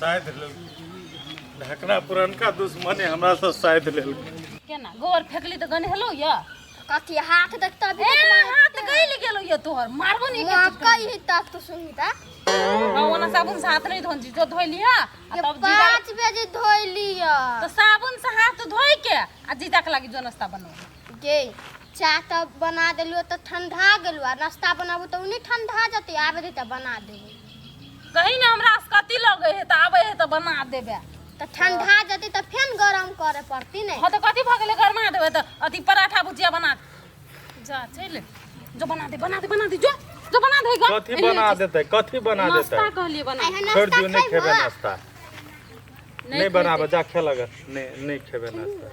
शायद ढकना पुरनका दुश्मन है हमरा से शायद लेल केना गोबर फेकली त गने हेलो या कथी हाथ देखता भी हाथ गइल गेलो या तोहर मारबो नहीं के कई तक तो सुनीता ओना साबुन से हाथ नहीं धोंजी जो धोइ लिया तब 5 बजे धोइ लिया तो साबुन से हाथ धोइ के आ जीजा के लागी जो नाश्ता बनाओ गे चाय तब बना देलियो तो ठंडा गेलो आ नाश्ता बनाबो तो उनी ठंडा जते आबे दे त बना देबो कहीं ना हमरा कति लगे है त आबे है त बना देबे तो ठंडा जते तो फेन गरम करे पड़ती नहीं हां तो कथि भ गेले गरमा देबे त अथी पराठा भुजिया बना जा चल जो बना दे जो बना दे कथि बना देते नाश्ता कहलिए बना छोड़ दियो नहीं खेबे नाश्ता नहीं बनाबे जा खेलग नहीं खेबे नाश्ता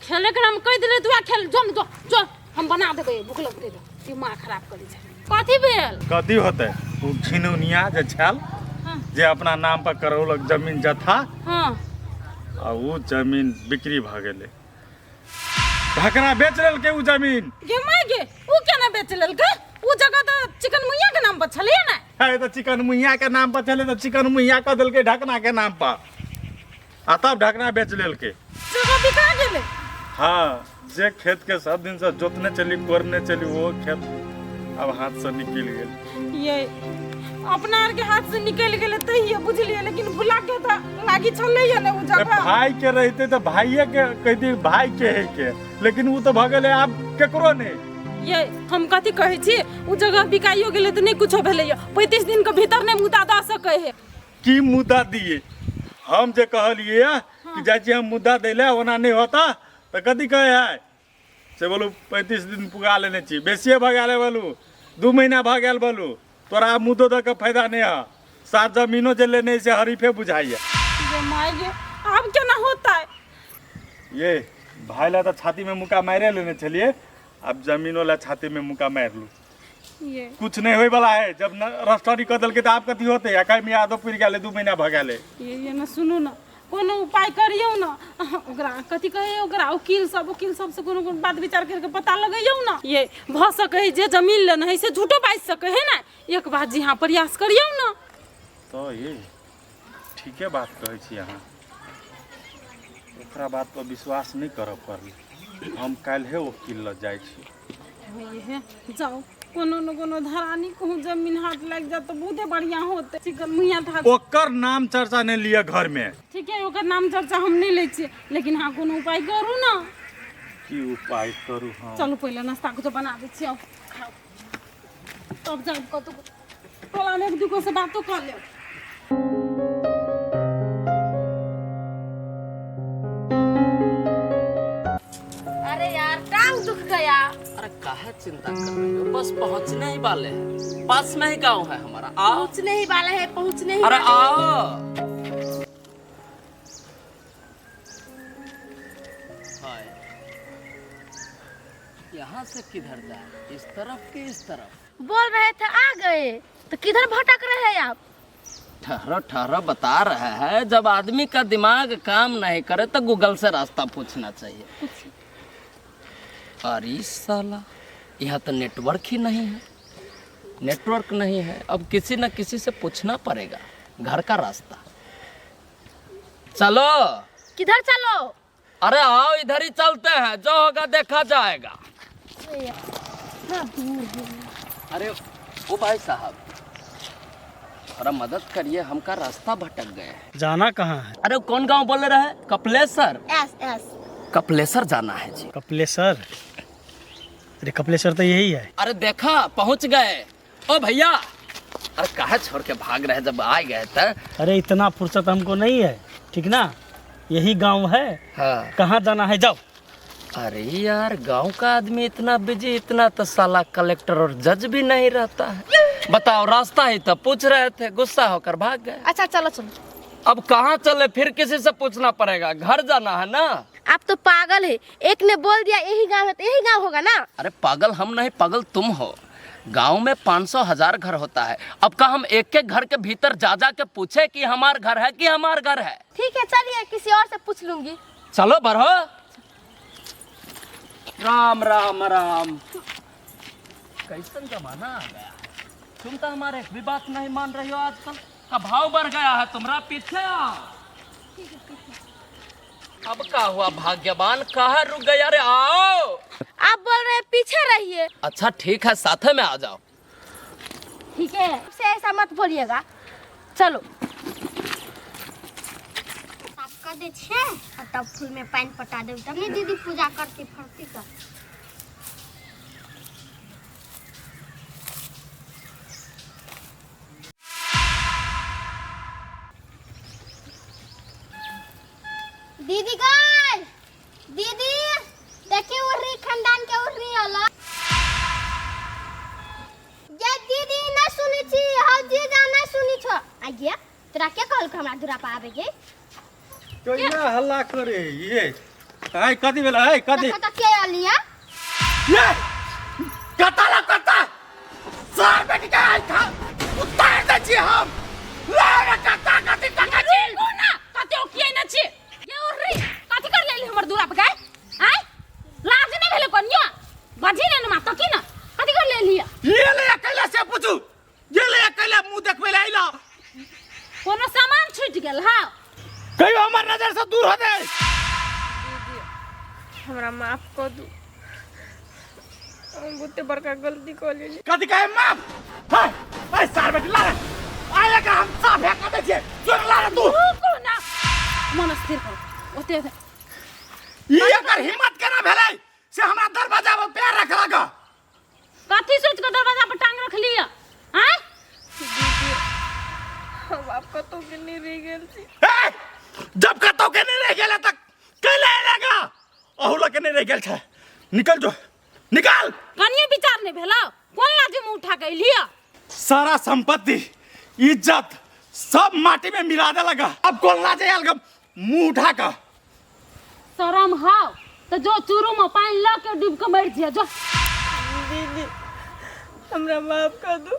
खेले के हम कह दिले तू खेल जो हम बना देबे भूख लगते दिमाग खराब करी छै कथि भेल कथि होते उ छिनुनिया जे छल जे अपना नाम पर करौलक जमीन जथा हां आ उ जमीन बिक्री भ गेले ढकना बेच लेल के उ जमीन गे माय गे उ केना बेच लेल के उ जगह त चिकन मुइया के नाम पर छले ना है तो चिकन मुइया के नाम पर चले तो चिकन मुइया क देल के ढकना के नाम पर आ तब ढकना बेच लेल के जगह बिका गेले हां जे खेत के सब दिन से जोतने चली कोरने चली वो खेत अब हाथ से निकल गेल ये अपना आर के हाथ से निकल गेले त ये बुझलिए लेकिन भुला के त लागी छले या ना उ जगह भाई के रहते तो भाईये के कहती भाई के है के लेकिन वो तो भ गेले अब केकरो नहीं ये हम कथि कहै छी उ जगह बिकाइयो गेले त नहीं कुछो भेले 35 दिन के भीतर नहीं मुद्दा द सकै है की मुद्दा दिए हम जे कहलिए कि जाय छी हम मुद्दा देले ओना नहीं होता तो कथि कहे है से बोलू 35 दिन पुगा लेने छी बेसिए भ गेले बोलू 2 महीना भ गेल बोलू तोरा मुद्दो द के फायदा नहीं है साथ जमीनो जे लेने से हरीफे बुझाइए ये माय गे अब केना होता है ये भाई ला तो छाती में मुका मारे लेने चलिए अब जमीनों ला छाती में मुका मार लू ये कुछ नहीं होय वाला है जब रस्टरी कदल के तो आप कथी होते अकाई में आदो पुर गेले 2 महीना भ गेले ये ना सुनू ना कोनो उपाय करियो ना ओकरा कथि कहे ओकरा वकील सब से कोनो बात विचार करके पता लगइयो ना ये भ सके जे जमीन लेना है से झूठो बाज सके है ना एक बार जी हां प्रयास करियो ना तो ये ठीके बात कहै छी अहाँ ओकरा बात पर विश्वास नहीं करब पड़ल हम काल है वकील ल जाय छी ये जाओ कोनो न कोनो धरानी कहूं जमीन हाथ लग जा तो बहुते बढ़िया होते चिकन मुइया था ओकर नाम चर्चा नहीं लिया घर में ठीक है ओकर नाम चर्चा हम नहीं ले छी लेकिन हां कोनो उपाय करू ना की उपाय करू हम चलो पहले नाश्ता को तो बना दे छी खाओ तब जाब कतो टोला में एक दुगो से बातो कर ले अरे यार टांग दुख गया अरे काहे चिंता कर रही हो बस पहुंचने ही वाले हैं पास में ही गांव है हमारा आओ पहुंचने ही वाला है पहुंचने ही अरे आओ हाय यहाँ से किधर जाए इस तरफ कि इस तरफ बोल रहे थे आ गए तो किधर भटक रहे हैं आप ठहरो बता रहा है जब आदमी का दिमाग काम नहीं करे तो गूगल से रास्ता पूछना चाहिए अरे साला यहाँ तो नेटवर्क ही नहीं है नेटवर्क नहीं है अब किसी न किसी से पूछना पड़ेगा घर का रास्ता चलो किधर चलो अरे आओ इधर ही चलते हैं जो होगा देखा जाएगा अरे ओ भाई साहब थोड़ा मदद करिए हमका रास्ता भटक गए जाना कहाँ है अरे कौन गांव बोल रहे हैं कपिलेश्वर एस कपिलेश्वर जाना है जी कपिलेश्वर अरे कपिलेश्वर तो यही है अरे देखा पहुंच गए ओ भैया अरे काहे छोड़ के भाग रहे जब आ गए थे अरे इतना फुर्सत हमको नहीं है ठीक ना यही गांव है हाँ कहाँ जाना है जाओ अरे यार गांव का आदमी इतना बिजी इतना तो साला कलेक्टर और जज भी नहीं रहता है बताओ रास्ता ही तो पूछ रहे थे गुस्सा होकर भाग गए अच्छा चलो चलो अब कहाँ चले फिर किसी से पूछना पड़ेगा घर जाना है ना आप तो पागल है एक ने बोल दिया यही गांव है तो यही गांव होगा ना अरे पागल हम नहीं पागल तुम हो गांव में 500,000 घर होता है अब का हम एक एक घर के भीतर जा जा के पूछे कि हमार घर है कि हमार घर है ठीक है चलिए किसी और से पूछ लूंगी चलो बढ़ो राम राम राम कैसन जमाना आ गया तुम तो हमारे एक भी बात नहीं मान रही हो आजकल का भाव बढ़ गया है, तुम्हारा पीछे आओ। अब क्या हुआ भाग्यवान, कहाँ रुक गया? अरे आओ। आप बोल रहे हैं पीछे रहिए। अच्छा ठीक है, साथ में आ जाओ। ठीक है, से ऐसा मत बोलिएगा। चलो कर दे छे और तब फूल में पानी पटा दे, तब नहीं दीदी पूजा करती फरती तो। दीदी गाय, दीदी देखिए उर्री खानदान के उर्री होला। ये दीदी ना सुनी छी, हां जी जा ना सुनी छ। आ गया तोरा के कहल के हमरा दूरा पे आवे गे? तो ये हल्ला करे ये है कदी बेला है कदी देखो तो के आलिया ये कताला कता सर बेटी का आई था उतार दे छी हम ला कता कती टका छी कोना कते ओ किए न छी ये उर्री कथि कर लेली हमर दूरा पे गए? आय लाज नै भेले कन्या बाजी ने मा तकी न कथि कर लेली? ये ले अकेला से पूछू, ये ले अकेला मुंह देखबे ले आइला कोनो सामान छूट गेल हां कहियो हमर नजर से दूर हो दे। हमरा माफ कर दू, हम बहुते बड़का गलती कर लेली। कदी कहे माफ हाय ऐ सर बेटी ला आएगा हम सब है कदे छे सुन ला तू कोना मन स्थिर कर ओते ये अगर हिम्मत केना भेलै से हमरा दरवाजा पर पैर रख लगा। कथि सोच के दरवाजा पर टांग रख लिया? आय हम आपका तो के नहीं रह गेल छी। जब कतो के नहीं रह गेला तक कले लगा अहुला के नहीं रह गेल छे। निकल जो निकाल। कनिए विचार नहीं भेला कोन लाजे मुंह उठा के लिया? सारा संपत्ति इज्जत सब माटी में मिला दे लगा। अब कौन लाजे आल मुंह उठा का शरम हाव तो जो चूरू में पानी ला के डूब के मर जिया जो। दीदी हमरा माफ कर दू,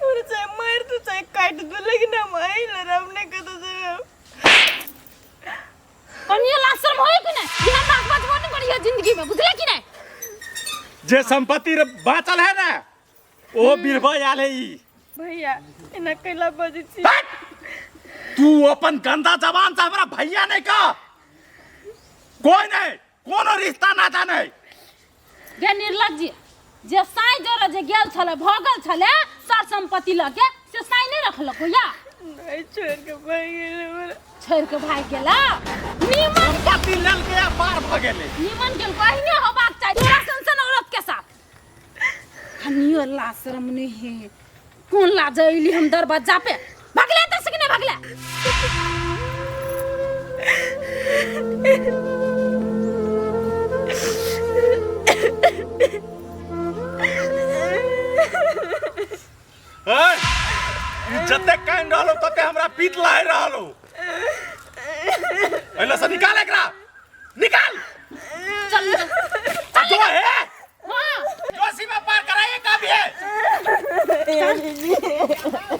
और चाहे मार दू चाहे काट दू, लेकिन हम आई लड़ब नहीं कर दो। कनिए ला शर्म होए कि नहीं? ये बात बात नहीं करिए जिंदगी में, बुझले कि नहीं? जे संपत्ति बाचल है ना ओ बिरबा आले ई। भैया इना कैला बजी छी। तू अपन गंदा जबान से हमरा भैया नहीं का कोई नहीं कोनो रिश्ता ना जाने। गे निर्लज्ज जे साई जोरा जे गेल छले भगल छले सर संपत्ति लगे से साई नहीं रखलको या नहीं छोड़ के भाग गेले हमरा। छोड़ के भाग गेला निमन संपत्ति लेल के पार भ गेले। निमन गेल कहिने होबाक चाहिए तोरा संसन औरत के साथ। हनियो ला शर्म नहीं है कौन ला जइली हम दरवाजा पे भगले त सके नहीं भगले। जते कान रहलो तते हमरा पीत लाय रहलो। एला से निकाल एकरा निकाल। चल जो है हां जोशी में पार कराइए का भी है।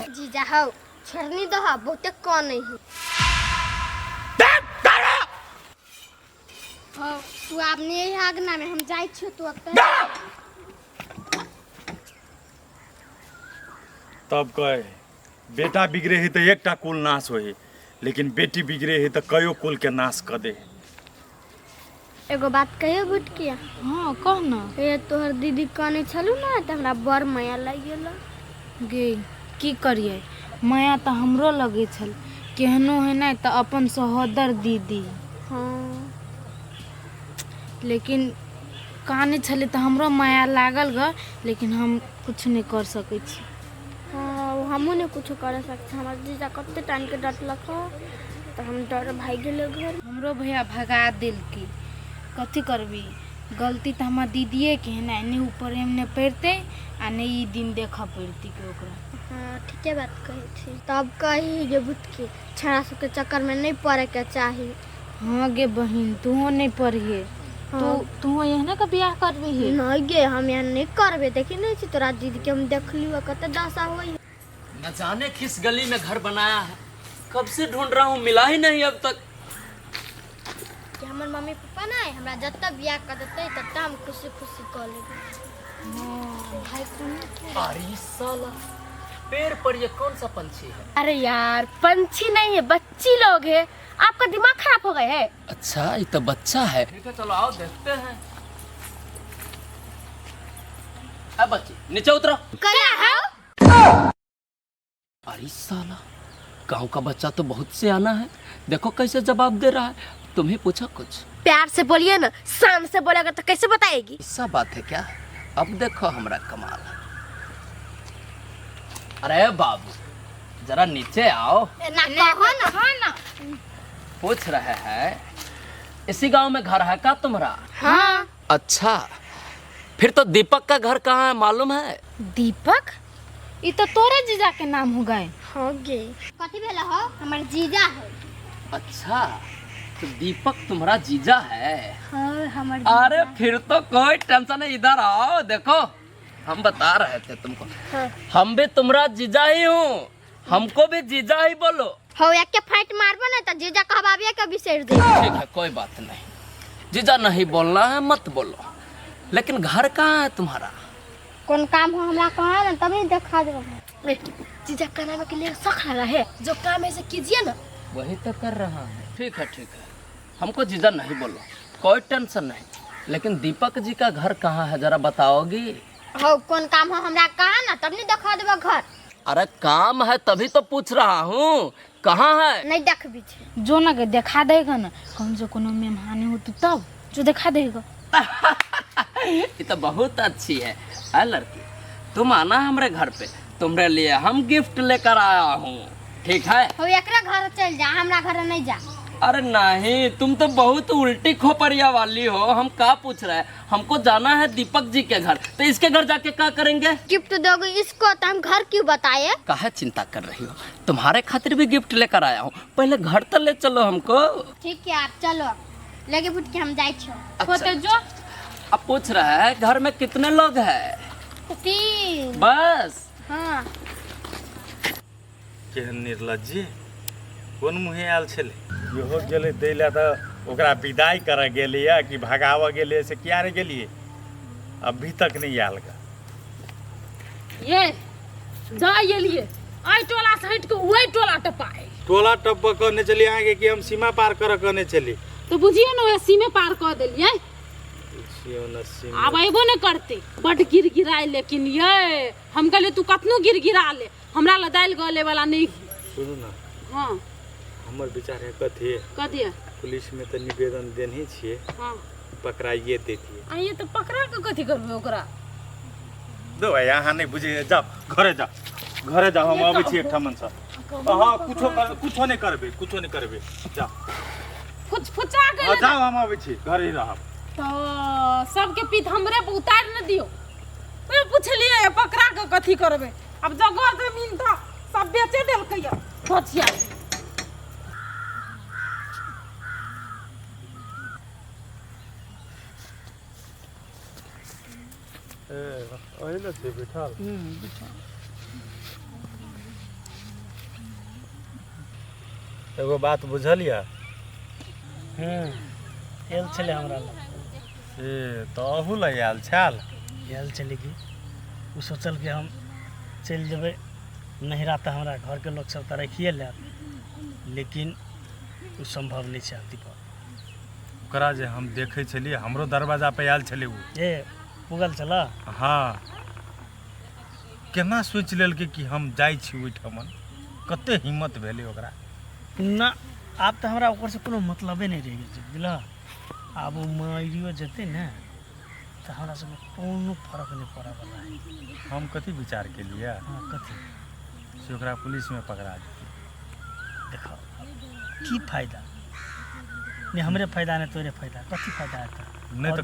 जीजा हो छरनी दो हा बहुते कौन नहीं है। तू आपने यही आगना में हम जाई छ तू अब तब कहे बेटा बिगड़े है तो एकटा कुल नाश होए, लेकिन बेटी बिगड़े है तो कयो कुल के नाश कर दे। एगो बात कहियो बुटकिया। हां कह ना ए तोहर दीदी काने छलू ना त हमरा बड़ माया लाग गेल। गे की करिए माया तो हमरो लगे छल केहनो है ना तो अपन सहोदर दीदी। हां लेकिन काने छले तो हमरो माया लागल ग, लेकिन हम कुछ नहीं कर सके छी। हां हमहू ने कुछ कर सकते। हमर जीजा कते टाइम के डटलक तो हम डर भाग गेल घर। हमरो भैया भगा दिल की कथी करबी गलती तो हमार दीदीए के है ना ने ऊपर एमने पड़ते आ ने ई दिन देखा पड़ती के ओकरा। हां ठीके बात कही थी। तब कही जे बुटकी छड़ा सब के चक्कर में नहीं पड़े के चाहिए। हां गे बहिन तू नहीं पढ़िए तू यहने का ब्याह करबी है? नहीं गे हम यहाँ नहीं करबे। देखी नहीं छी तोरा दीदी के हम देखली कते दशा होई। न जाने किस गली में घर बनाया है, कब से ढूंढ रहा हूँ मिला ही नहीं अब तक। कि हमर मम्मी पापा ना हमरा जत्ता ब्याह कर देते तत्ता हम खुशी खुशी कर लेबे। हां भाई सुन अरे साला पेड़ पर ये कौन सा पंछी है? अरे यार पंछी नहीं है, बच्ची लोग है। आपका दिमाग खराब हो गया है। अच्छा ये तो बच्चा है। ठीक है चलो आओ देखते हैं। अब बच्ची नीचे उतरो। क्या है? अरे साला गांव का बच्चा तो बहुत सियाना है, देखो कैसे जवाब दे रहा है। तुम्हें पूछा कुछ? प्यार से बोलिए ना, शान से बोलेगा तो कैसे बताएगी? ऐसा बात है क्या? अब देखो हमारा कमाल। अरे बाबू जरा नीचे आओ। ना कहो ना। पूछ रहे हैं इसी गांव में घर है क्या तुम्हारा? हाँ। अच्छा फिर तो दीपक का घर कहाँ है मालूम है? दीपक? ये तो तोरे जीजा के नाम हो गए। हो गए। कथी भेला हो? हमार जीजा है। अच्छा तो दीपक तुम्हारा जीजा है? हाँ हमारे। अरे फिर तो कोई टेंशन नहीं, इधर आओ देखो हम बता रहे थे तुमको। हाँ। हम भी तुम्हारा जीजा ही हूँ, हमको भी जीजा ही बोलो। हो एक के फाइट मारबो ना तो जीजा कहबाबिया के बिसेर दे। ठीक है कोई बात नहीं, जीजा नहीं बोलना है मत बोलो। लेकिन घर कहाँ है तुम्हारा? कौन काम हो हमरा कहा ना तभी दिखा देबो। जीजा कराने के लिए शौक लगा है, जो काम ऐसे कीजिए ना। वही तो कर रहा है। ठीक है हमको जीजा नहीं बोलो, कोई टेंशन नहीं। लेकिन दीपक जी का घर कहाँ है जरा बताओगी? हो कौन काम हो हमरा कहा ना तब नहीं दिखा देबो घर। अरे काम है तभी तो पूछ रहा हूँ, कहाँ है? नहीं देख बीच जो ना के दिखा देगा ना, कौन जो कोनो मेहमान हो तो तब जो दिखा देगा। ये तो बहुत अच्छी है। अरे लड़की तुम आना हमारे घर पे, तुम्हारे लिए हम गिफ्ट लेकर आया हूँ। ठीक है? हो एकरा घर चल जा, हमरा घर नहीं जा। अरे नहीं तुम तो बहुत उल्टी खोपड़िया वाली हो। हम क्या पूछ रहे हैं, हमको जाना है दीपक जी के घर, तो इसके घर जाके क्या करेंगे? गिफ्ट दोगे इसको तो हम घर क्यों बताए? काहे चिंता कर रही हो, तुम्हारे खातिर भी गिफ्ट लेकर आया हूँ। पहले घर तो ले चलो हमको। ठीक है आप चलो, लगे फुट के हम जाए छो। अच्छा, जो अब पूछ रहा है घर में कितने लोग हैं? 3। बस? हाँ। केहन निर्लज्जी कोन मुहे आयल छले? इहो गेले दैला तऽ ओकरा विदाई करे गेलिए कि भगावऽ गेलिए से किया रे गेलिए? अभी तक नहीं आयल गा। ये जा ये लिए आई टोला से हट के वही टोला टपाए। टोला टप करने चली आगे कि हम सीमा पार कर करने चली? तो बुझिए ना सीमे पार कर दिलिए। सीमा अब एबो न करते बट गिर गिराए, लेकिन ये हम कहले तू कतनो गिर गिरा ले, हमरा ला दाल गले वाला नहीं। सुनू ना, हाँ हमर विचार है कथी कथी है? पुलिस में तो निवेदन देने छिए, हाँ पकड़ाइए देतिए। आ ये तो पकड़ा के कथी करबे ओकरा? दो यहाँ नहीं बुझे, जाओ घरे जाओ हम आबै छी एकठमन से। हाँ कुछो नहीं करबे जाओ। फुचा के हाँ जाओ हम आबै छी, घर ही रहब। तो सबके पीठ हमरे पे उतार न दियो। मैं पूछलिए पकड़ा के कथी करबे? अब जगह जमीन था सब बेचे देलकै या सोचिया। ओइले से बैठल। एगो बात बुझलिया? आयल चले हमरा लग। ए तो अहू लग आयल छल? आयल चले कि वो सोचल कि हम चल जेबै नहिरा तो हमरा घर के लोग सब तो रखिए ले, लेकिन वो संभव नहीं है दीपक। ओकरा जे हम देखे छलिए हमरो दरवाजा पे आयल छले उ। ए पुगल चला? हाँ केना सोच लेलकै कि हम जाइ छी ओइठमन? कते हिम्मत भेलै ओकरा? ना आब तो हमरा ऊपर से कोनो मतलबे नहीं रह गई बुझला। आब वो मरियो जेते ना तो हमरा सब कोनो फर्क नहीं पड़े वाला है। हम कथी विचार केलिए? हाँ कथी? से ओकरा पुलिस में पकड़ा देते। देखो की फायदा? नहीं हमरे फायदा नहीं तोरे फायदा, कथी फायदा है? नहीं तो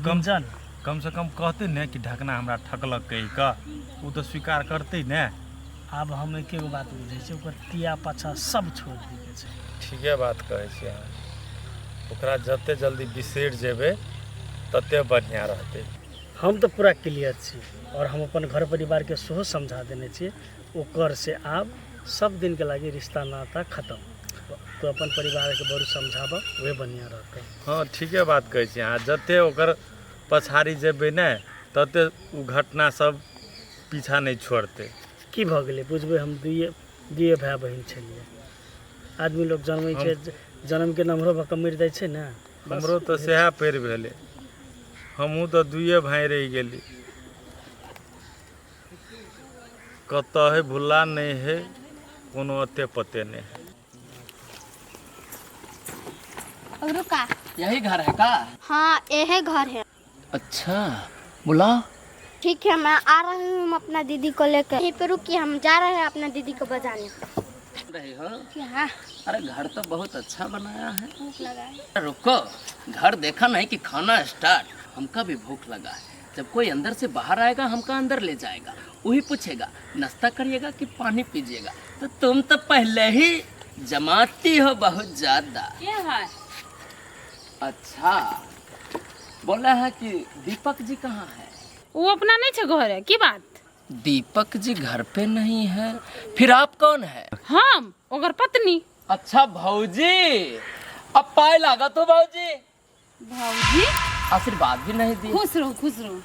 कम से कम कहते न कि ढकना हमरा ठकलक कही का, वो तो स्वीकार करते न। आब हम एक एगो बात बुझे छी, ओकर तिया पाछा सब छोड़ दी के छै। ठीके बात कहै छी अहाँ। ओकरा जते जल्दी बिसरि जेबै तते बढ़िया रहतै। हम तो पूरा क्लियर छी और हम अपन घर परिवार के सेहो समझा देने छी। ओकर से आब सब दिन के लागी रिश्ता नाता खत्म। तो अपन परिवार के बड़ू समझाब वे बढ़िया रहते। हाँ ठीके बात कहै छी अहाँ। जते ओकर पछाड़ी जेबै न तते उ घटना सब पीछा नहीं छोड़ते। की भऽ गेलै बुझबै हम दुइए भाय बहिन छलियै। आदमी लोग जन्मै छै जन्म के नम्हरो भऽ कऽ मरि जाइ छै ने। हमरो तो सएह पेड़ भेले, हमहूँ तो दुइये भाई रह गेली। कतऽ है भुल्ला नहीं है, कोनो अते पते नहीं है। रुका। यही घर है का? हाँ यही घर है। अच्छा बुलाओ। ठीक है मैं आ रही हूँ अपना दीदी को लेकर। यहीं पे रुकिए, हम जा रहे हैं अपना दीदी को बजाने। रहे हो? क्या? अरे घर तो बहुत अच्छा बनाया है। भूख लगा है। रुको, घर देखा नहीं कि खाना स्टार्ट। हमका भी भूख लगा है। जब कोई अंदर से बाहर आएगा हमका अंदर ले जाएगा, वही पूछेगा नाश्ता करिएगा कि पानी पीजिएगा। तो तुम तो पहले ही जमाती हो बहुत ज्यादा। क्या है? अच्छा, बोला है कि दीपक जी कहाँ है? वो अपना नहीं छे घर है, की बात? दीपक जी घर पे नहीं है, फिर आप कौन है? हम ओकर पत्नी। अच्छा भौजी, अब पाए लागा तो भौजी। भौजी आशीर्वाद भी नहीं दी। खुश रहो खुश रहो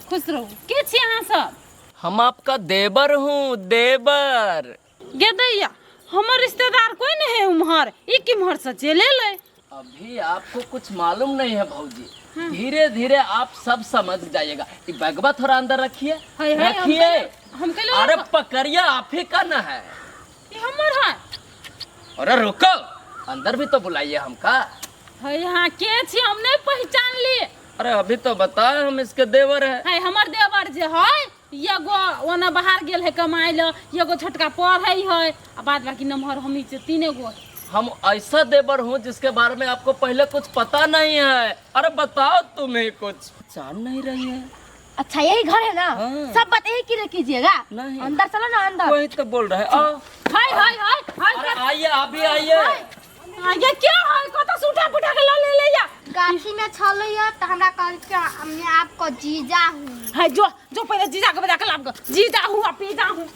खुश रहो। के छी अहाँ सब? हम आपका देवर हूँ, देवर। गे दैया, हमर रिश्तेदार कोई नहीं है उम्हर, ई की उम्हर से चले ले। अभी आपको कुछ मालूम नहीं है भौजी, धीरे धीरे आप सब समझ जाइएगा। ये बैगवा थोड़ा अंदर रखिए, रखिए। हम के अरे पकड़िए, आप ही का न है। ये हमर है। अरे रुको, अंदर भी तो बुलाइए हमका। है यहाँ के छी हम नहीं पहचान लिए। अरे अभी तो बताए हम इसके देवर है। हमर देवर जे है एगो ओना बाहर गेल है कमाए ल, एगो छोटका पढ़ै है, आ बाद बाकी नम्हर हम ही तीने गो। हम ऐसा देवर हूँ जिसके बारे में आपको पहले कुछ पता नहीं है। अरे बताओ तुम्हें कुछ जान नहीं रही है। अच्छा यही घर है ना? हाँ। सब बात एक ही कीजिएगा। नहीं। अंदर चलो ना अंदर। वही तो बोल रहे आओ। हाय हाय हाय अरे आइए, आप भी आइए। ये क्या है? कत सूटा पुटा के ले ले या गाछी में छलैया त हमरा कहल के हमने आपको जीजा हूँ। है जो जो पहले जीजा के बजा के लाब जीजा हूँ पीजा हूँ।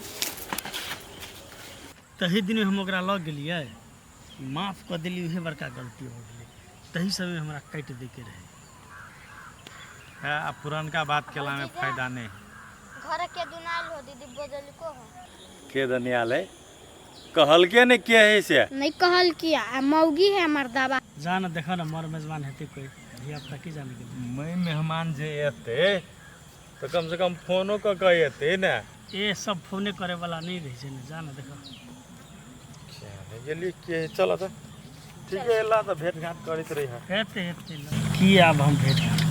तही दिन हम ओकरा लग गेलियै, माफ कऽ देली, उहे बड़का गलती हो गेलै। तही समय हमरा काटि दे के रहे। अब पुरनका बात केला में फायदा नहीं। घर के दुनाल हो दीदी बदल को हो। के दनियाल है, कहल के ने के है से नहीं कहल किया, मौगी है मर्दाबा। जान देखा ना मर मेजबान हेते कोई धिया पुता की जाने के। मैं मेहमान जे एते तो कम से कम फोनो क के एते ना। ए सब फोने करे वाला नहीं रही छै ने। जान देखा गेली के चल त ठीक है, ला त भेट घाट करैत रही है। हेते हेते की आब हम भेट घाट